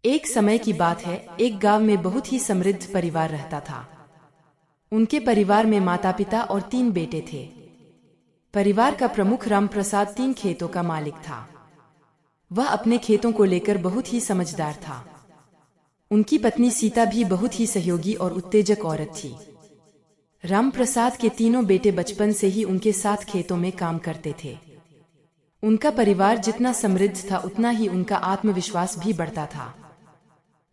एक समय की बात है, एक गांव में बहुत ही समृद्ध परिवार रहता था। उनके परिवार में माता पिता और 3 बेटे थे। परिवार का प्रमुख रामप्रसाद 3 खेतों का मालिक था। वह अपने खेतों को लेकर बहुत ही समझदार था। उनकी पत्नी सीता भी बहुत ही सहयोगी और उत्तेजक औरत थी। रामप्रसाद के तीनों बेटे बचपन से ही उनके साथ खेतों में काम करते थे। उनका परिवार जितना समृद्ध था उतना ही उनका आत्मविश्वास भी बढ़ता था।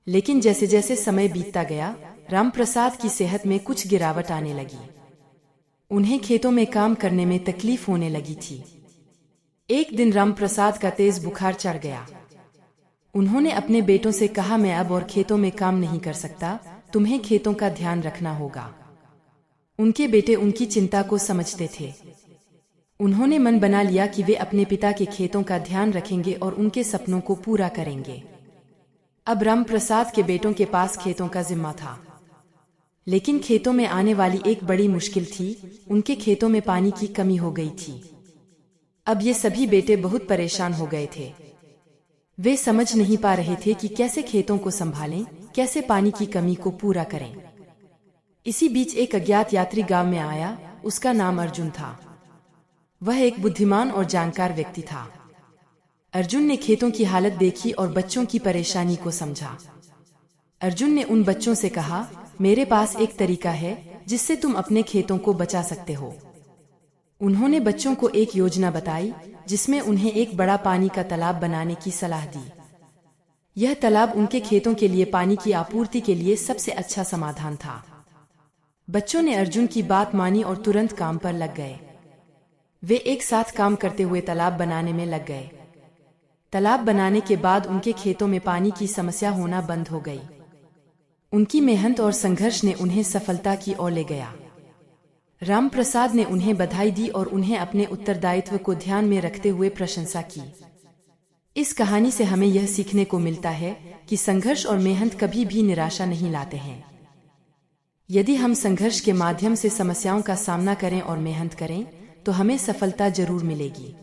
लेकिन जैसे जैसे समय बीतता गया, रामप्रसाद की सेहत में कुछ गिरावट आने लगी। उन्हें खेतों में काम करने में तकलीफ होने लगी थी। एक दिन रामप्रसाद का तेज बुखार चढ़ गया। उन्होंने अपने बेटों से कहा, मैं अब और खेतों में काम नहीं कर सकता, तुम्हें खेतों का ध्यान रखना होगा। उनके बेटे उनकी चिंता को समझते थे। उन्होंने मन बना लिया कि वे अपने पिता के खेतों का ध्यान रखेंगे और उनके सपनों को पूरा करेंगे। अब रामप्रसाद के बेटों के पास खेतों का जिम्मा था। लेकिन खेतों में आने वाली एक बड़ी मुश्किल थी, उनके खेतों में पानी की कमी हो गई थी। अब ये सभी बेटे बहुत परेशान हो गए थे। वे समझ नहीं पा रहे थे कि कैसे खेतों को संभालें, कैसे पानी की कमी को पूरा करें। इसी बीच एक अज्ञात यात्री गांव में आया। उसका नाम अर्जुन था। वह एक बुद्धिमान और जानकार व्यक्ति था। अर्जुन ने खेतों की हालत देखी और बच्चों की परेशानी को समझा। अर्जुन ने उन बच्चों से कहा, मेरे पास एक तरीका है जिससे तुम अपने खेतों को बचा सकते हो। उन्होंने बच्चों को एक योजना बताई जिसमें उन्हें एक बड़ा पानी का तालाब बनाने की सलाह दी। यह तालाब उनके खेतों के लिए पानी की आपूर्ति के लिए सबसे अच्छा समाधान था। बच्चों ने अर्जुन की बात मानी और तुरंत काम पर लग गए। वे एक साथ काम करते हुए तालाब बनाने में लग गए। तालाब बनाने के बाद उनके खेतों में पानी की समस्या होना बंद हो गई। उनकी मेहनत और संघर्ष ने उन्हें सफलता की ओर ले गया। रामप्रसाद ने उन्हें बधाई दी और उन्हें अपने उत्तरदायित्व को ध्यान में रखते हुए प्रशंसा की। इस कहानी से हमें यह सीखने को मिलता है कि संघर्ष और मेहनत कभी भी निराशा नहीं लाते हैं। यदि हम संघर्ष के माध्यम से समस्याओं का सामना करें और मेहनत करें, तो हमें सफलता जरूर मिलेगी।